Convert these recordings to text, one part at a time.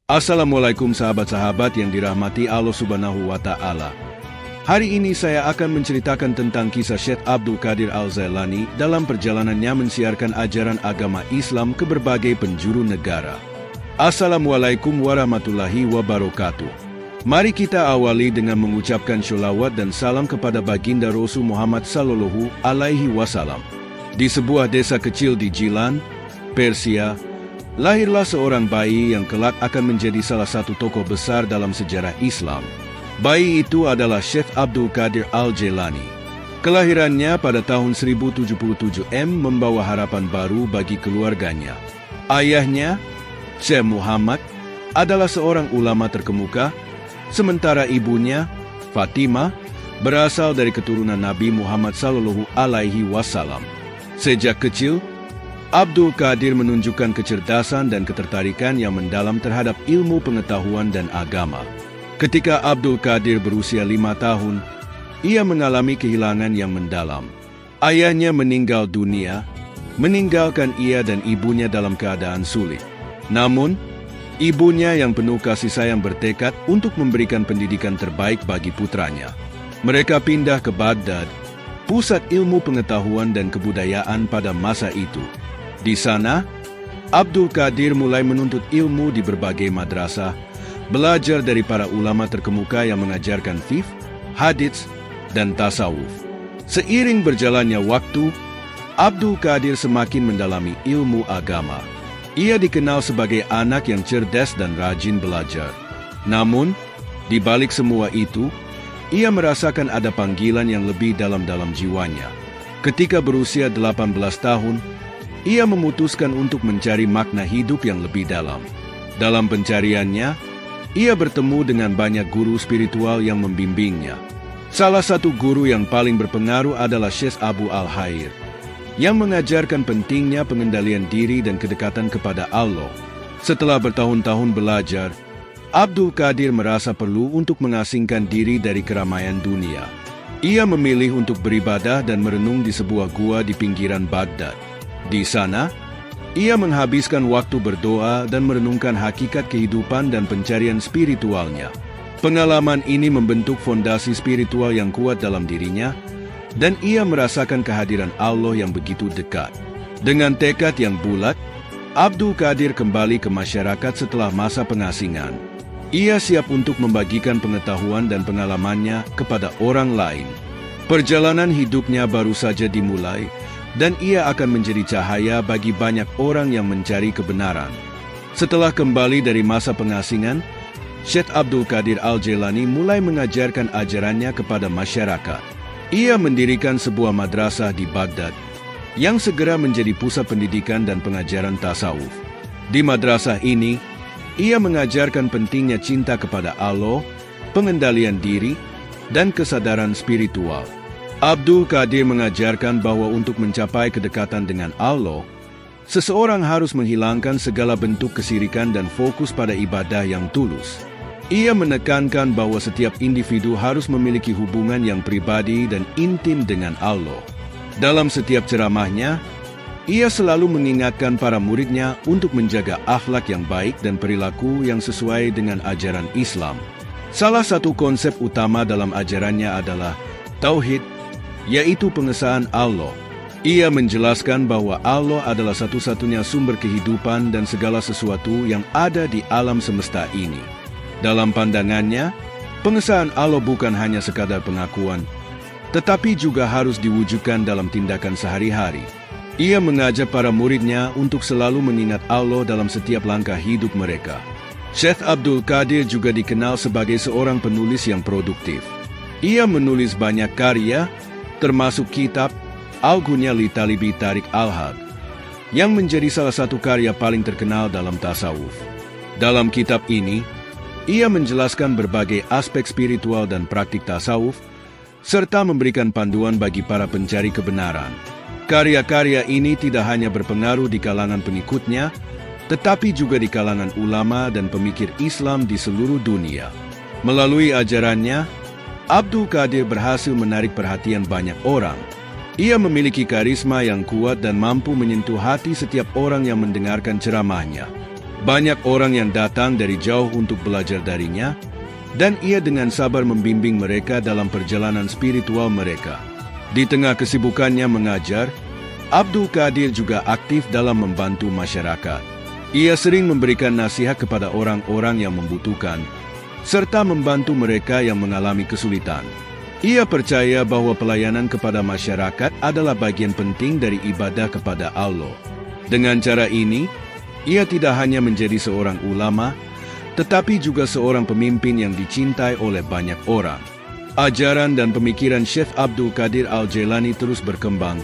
Assalamualaikum sahabat-sahabat yang dirahmati Allah Subhanahu wa Ta'ala. Hari ini saya akan menceritakan tentang kisah Syekh Abdul Qadir Al-Jailani dalam perjalanannya mensiarkan ajaran agama Islam ke berbagai penjuru negara. Assalamualaikum warahmatullahi wabarakatuh. Mari kita awali dengan mengucapkan sholawat dan salam kepada baginda Rasul Muhammad Sallallahu Alaihi Wasallam. Di sebuah desa kecil di Jilan, Persia, lahirlah seorang bayi yang kelak akan menjadi salah satu tokoh besar dalam sejarah Islam. Bayi itu adalah Syekh Abdul Qadir Al-Jailani. Kelahirannya pada tahun 1077 membawa harapan baru bagi keluarganya. Ayahnya, Syekh Muhammad, adalah seorang ulama terkemuka, sementara ibunya, Fatimah, berasal dari keturunan Nabi Muhammad Sallallahu Alaihi Wasallam. Sejak kecil, Abdul Qadir menunjukkan kecerdasan dan ketertarikan yang mendalam terhadap ilmu pengetahuan dan agama. Ketika Abdul Qadir berusia 5 tahun, ia mengalami kehilangan yang mendalam. Ayahnya meninggal dunia, meninggalkan ia dan ibunya dalam keadaan sulit. Namun, ibunya yang penuh kasih sayang bertekad untuk memberikan pendidikan terbaik bagi putranya. Mereka pindah ke Baghdad, pusat ilmu pengetahuan dan kebudayaan pada masa itu. Di sana, Abdul Qadir mulai menuntut ilmu di berbagai madrasah, belajar dari para ulama terkemuka yang mengajarkan fiqh, hadits, dan tasawuf. Seiring berjalannya waktu, Abdul Qadir semakin mendalami ilmu agama. Ia dikenal sebagai anak yang cerdas dan rajin belajar. Namun, di balik semua itu, ia merasakan ada panggilan yang lebih dalam jiwanya. Ketika berusia 18 tahun, ia memutuskan untuk mencari makna hidup yang lebih dalam. Dalam pencariannya, ia bertemu dengan banyak guru spiritual yang membimbingnya. Salah satu guru yang paling berpengaruh adalah Syekh Abu Al-Khair, yang mengajarkan pentingnya pengendalian diri dan kedekatan kepada Allah. Setelah bertahun-tahun belajar, Abdul Qadir merasa perlu untuk mengasingkan diri dari keramaian dunia. Ia memilih untuk beribadah dan merenung di sebuah gua di pinggiran Baghdad. Di sana, ia menghabiskan waktu berdoa dan merenungkan hakikat kehidupan dan pencarian spiritualnya. Pengalaman ini membentuk fondasi spiritual yang kuat dalam dirinya, dan ia merasakan kehadiran Allah yang begitu dekat. Dengan tekad yang bulat, Abdul Qadir kembali ke masyarakat setelah masa pengasingan. Ia siap untuk membagikan pengetahuan dan pengalamannya kepada orang lain. Perjalanan hidupnya baru saja dimulai, dan ia akan menjadi cahaya bagi banyak orang yang mencari kebenaran. Setelah kembali dari masa pengasingan, Syekh Abdul Qadir Al-Jailani mulai mengajarkan ajarannya kepada masyarakat. Ia mendirikan sebuah madrasah di Baghdad, yang segera menjadi pusat pendidikan dan pengajaran tasawuf. Di madrasah ini, ia mengajarkan pentingnya cinta kepada Allah, pengendalian diri, dan kesadaran spiritual. Abdul Qadir mengajarkan bahwa untuk mencapai kedekatan dengan Allah, seseorang harus menghilangkan segala bentuk kesyirikan dan fokus pada ibadah yang tulus. Ia menekankan bahwa setiap individu harus memiliki hubungan yang pribadi dan intim dengan Allah. Dalam setiap ceramahnya, ia selalu mengingatkan para muridnya untuk menjaga akhlak yang baik dan perilaku yang sesuai dengan ajaran Islam. Salah satu konsep utama dalam ajarannya adalah Tauhid, yaitu pengesahan Allah. Ia menjelaskan bahwa Allah adalah satu-satunya sumber kehidupan dan segala sesuatu yang ada di alam semesta ini. Dalam pandangannya, pengesahan Allah bukan hanya sekadar pengakuan, tetapi juga harus diwujudkan dalam tindakan sehari-hari. Ia mengajak para muridnya untuk selalu mengingat Allah dalam setiap langkah hidup mereka. Syekh Abdul Qadir juga dikenal sebagai seorang penulis yang produktif. Ia menulis banyak karya, termasuk kitab Al-Ghunya li Talibi Tariq Al-Haq, yang menjadi salah satu karya paling terkenal dalam tasawuf. Dalam kitab ini, ia menjelaskan berbagai aspek spiritual dan praktik tasawuf, serta memberikan panduan bagi para pencari kebenaran. Karya-karya ini tidak hanya berpengaruh di kalangan pengikutnya, tetapi juga di kalangan ulama dan pemikir Islam di seluruh dunia. Melalui ajarannya, Abdul Qadir berhasil menarik perhatian banyak orang. Ia memiliki karisma yang kuat dan mampu menyentuh hati setiap orang yang mendengarkan ceramahnya. Banyak orang yang datang dari jauh untuk belajar darinya, dan ia dengan sabar membimbing mereka dalam perjalanan spiritual mereka. Di tengah kesibukannya mengajar, Abdul Qadir juga aktif dalam membantu masyarakat. Ia sering memberikan nasihat kepada orang-orang yang membutuhkan, serta membantu mereka yang mengalami kesulitan. Ia percaya bahwa pelayanan kepada masyarakat adalah bagian penting dari ibadah kepada Allah. Dengan cara ini, ia tidak hanya menjadi seorang ulama, tetapi juga seorang pemimpin yang dicintai oleh banyak orang. Ajaran dan pemikiran Syekh Abdul Qadir Al-Jailani terus berkembang,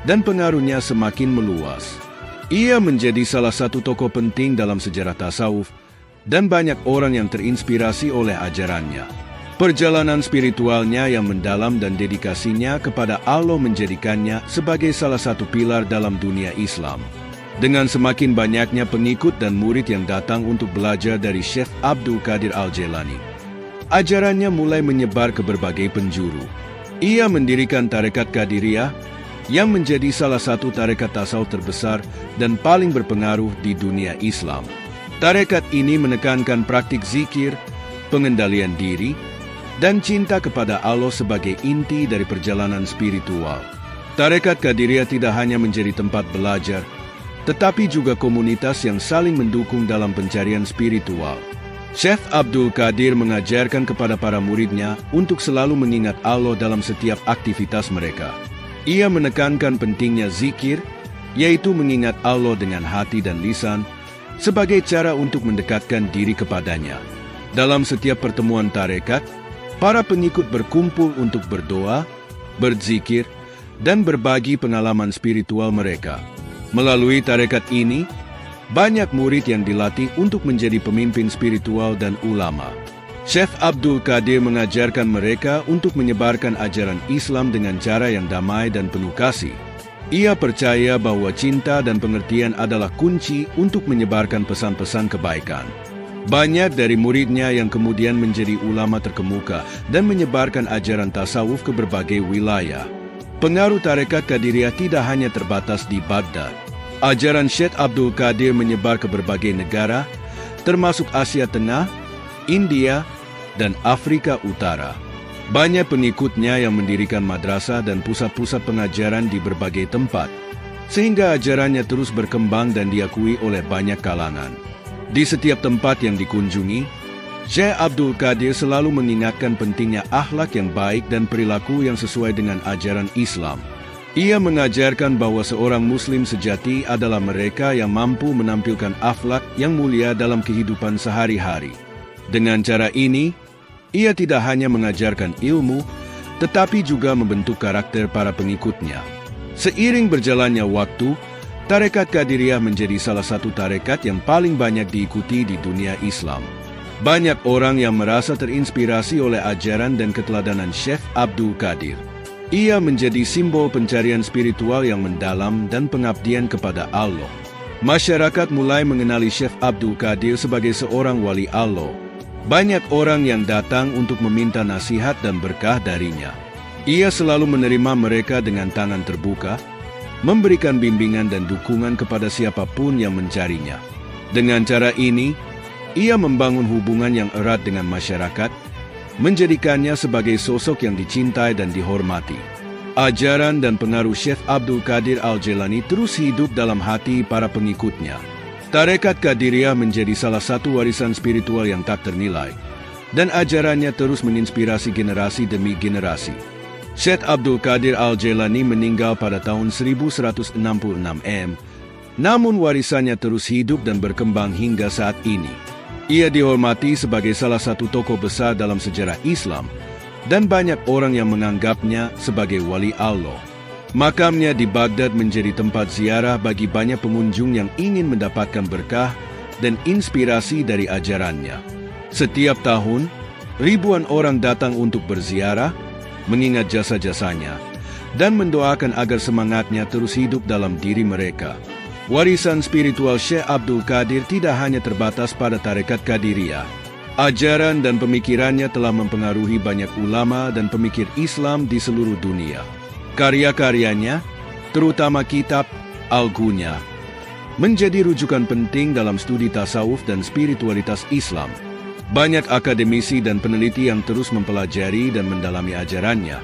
dan pengaruhnya semakin meluas. Ia menjadi salah satu tokoh penting dalam sejarah tasawuf, dan banyak orang yang terinspirasi oleh ajarannya. Perjalanan spiritualnya yang mendalam dan dedikasinya kepada Allah menjadikannya sebagai salah satu pilar dalam dunia Islam. Dengan semakin banyaknya pengikut dan murid yang datang untuk belajar dari Syekh Abdul Qadir Al-Jailani, ajarannya mulai menyebar ke berbagai penjuru. Ia mendirikan Tarekat Qadiriyah, yang menjadi salah satu tarekat tasawuf terbesar dan paling berpengaruh di dunia Islam. Tarekat ini menekankan praktik zikir, pengendalian diri, dan cinta kepada Allah sebagai inti dari perjalanan spiritual. Tarekat Qadiriyah tidak hanya menjadi tempat belajar, tetapi juga komunitas yang saling mendukung dalam pencarian spiritual. Syekh Abdul Qadir mengajarkan kepada para muridnya untuk selalu mengingat Allah dalam setiap aktivitas mereka. Ia menekankan pentingnya zikir, yaitu mengingat Allah dengan hati dan lisan, sebagai cara untuk mendekatkan diri kepadanya. Dalam setiap pertemuan tarekat, para pengikut berkumpul untuk berdoa, berzikir, dan berbagi pengalaman spiritual mereka. Melalui tarekat ini, banyak murid yang dilatih untuk menjadi pemimpin spiritual dan ulama. Syekh Abdul Qadir mengajarkan mereka untuk menyebarkan ajaran Islam dengan cara yang damai dan penuh kasih. Ia percaya bahwa cinta dan pengertian adalah kunci untuk menyebarkan pesan-pesan kebaikan. Banyak dari muridnya yang kemudian menjadi ulama terkemuka dan menyebarkan ajaran tasawuf ke berbagai wilayah. Pengaruh Tarekat Qadiriyah tidak hanya terbatas di Baghdad. Ajaran Syekh Abdul Qadir menyebar ke berbagai negara, termasuk Asia Tengah, India, dan Afrika Utara. Banyak pengikutnya yang mendirikan madrasah dan pusat-pusat pengajaran di berbagai tempat, sehingga ajarannya terus berkembang dan diakui oleh banyak kalangan. Di setiap tempat yang dikunjungi, Syekh Abdul Qadir selalu mengingatkan pentingnya akhlak yang baik dan perilaku yang sesuai dengan ajaran Islam. Ia mengajarkan bahwa seorang Muslim sejati adalah mereka yang mampu menampilkan akhlak yang mulia dalam kehidupan sehari-hari. Dengan cara ini, ia tidak hanya mengajarkan ilmu, tetapi juga membentuk karakter para pengikutnya. Seiring berjalannya waktu, Tarekat Qadiriyah menjadi salah satu tarekat yang paling banyak diikuti di dunia Islam. Banyak orang yang merasa terinspirasi oleh ajaran dan keteladanan Syekh Abdul Qadir. Ia menjadi simbol pencarian spiritual yang mendalam dan pengabdian kepada Allah. Masyarakat mulai mengenali Syekh Abdul Qadir sebagai seorang wali Allah. Banyak orang yang datang untuk meminta nasihat dan berkah darinya. Ia selalu menerima mereka dengan tangan terbuka, memberikan bimbingan dan dukungan kepada siapapun yang mencarinya. Dengan cara ini, ia membangun hubungan yang erat dengan masyarakat, menjadikannya sebagai sosok yang dicintai dan dihormati. Ajaran dan pengaruh Syekh Abdul Qadir Al-Jailani terus hidup dalam hati para pengikutnya. Tarekat Qadiriyah menjadi salah satu warisan spiritual yang tak ternilai, dan ajarannya terus menginspirasi generasi demi generasi. Syekh Abdul Qadir Al-Jailani meninggal pada tahun 1166 M, namun warisannya terus hidup dan berkembang hingga saat ini. Ia dihormati sebagai salah satu tokoh besar dalam sejarah Islam, dan banyak orang yang menganggapnya sebagai wali Allah. Makamnya di Baghdad menjadi tempat ziarah bagi banyak pengunjung yang ingin mendapatkan berkah dan inspirasi dari ajarannya. Setiap tahun, ribuan orang datang untuk berziarah, mengingat jasa-jasanya, dan mendoakan agar semangatnya terus hidup dalam diri mereka. Warisan spiritual Syekh Abdul Qadir tidak hanya terbatas pada Tarekat Qadiriyah. Ajaran dan pemikirannya telah mempengaruhi banyak ulama dan pemikir Islam di seluruh dunia. Karya-karyanya, terutama kitab Al-Ghunya, menjadi rujukan penting dalam studi tasawuf dan spiritualitas Islam. Banyak akademisi dan peneliti yang terus mempelajari dan mendalami ajarannya,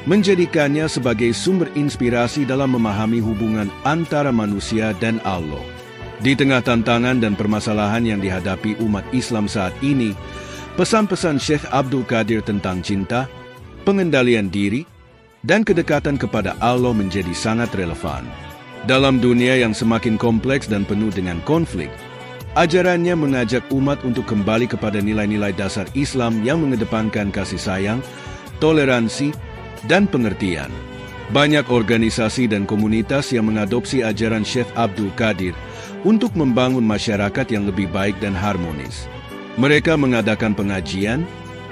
menjadikannya sebagai sumber inspirasi dalam memahami hubungan antara manusia dan Allah. Di tengah tantangan dan permasalahan yang dihadapi umat Islam saat ini, pesan-pesan Syekh Abdul Qadir tentang cinta, pengendalian diri, dan kedekatan kepada Allah menjadi sangat relevan. Dalam dunia yang semakin kompleks dan penuh dengan konflik, ajarannya mengajak umat untuk kembali kepada nilai-nilai dasar Islam yang mengedepankan kasih sayang, toleransi, dan pengertian. Banyak organisasi dan komunitas yang mengadopsi ajaran Syekh Abdul Qadir untuk membangun masyarakat yang lebih baik dan harmonis. Mereka mengadakan pengajian,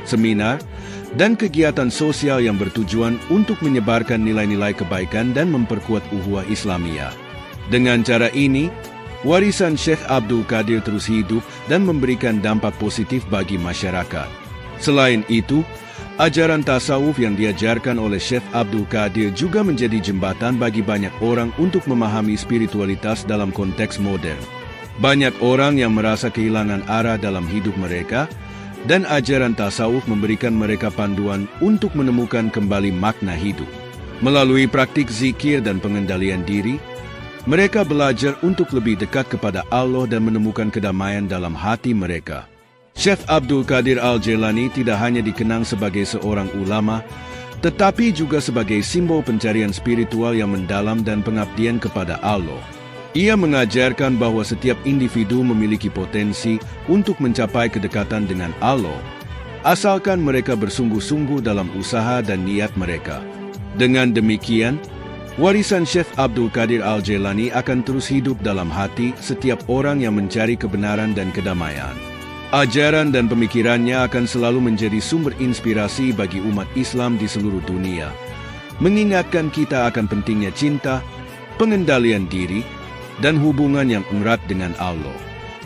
seminar, dan kegiatan sosial yang bertujuan untuk menyebarkan nilai-nilai kebaikan dan memperkuat ukhuwah Islamiyah. Dengan cara ini, warisan Syekh Abdul Qadir terus hidup dan memberikan dampak positif bagi masyarakat. Selain itu, ajaran tasawuf yang diajarkan oleh Syekh Abdul Qadir juga menjadi jembatan bagi banyak orang untuk memahami spiritualitas dalam konteks modern. Banyak orang yang merasa kehilangan arah dalam hidup mereka, dan ajaran tasawuf memberikan mereka panduan untuk menemukan kembali makna hidup. Melalui praktik zikir dan pengendalian diri, mereka belajar untuk lebih dekat kepada Allah dan menemukan kedamaian dalam hati mereka. Syekh Abdul Qadir Al-Jailani tidak hanya dikenang sebagai seorang ulama, tetapi juga sebagai simbol pencarian spiritual yang mendalam dan pengabdian kepada Allah. Ia mengajarkan bahwa setiap individu memiliki potensi untuk mencapai kedekatan dengan Allah, asalkan mereka bersungguh-sungguh dalam usaha dan niat mereka. Dengan demikian, warisan Syekh Abdul Qadir Al-Jailani akan terus hidup dalam hati setiap orang yang mencari kebenaran dan kedamaian. Ajaran dan pemikirannya akan selalu menjadi sumber inspirasi bagi umat Islam di seluruh dunia, mengingatkan kita akan pentingnya cinta, pengendalian diri, dan hubungan yang erat dengan Allah.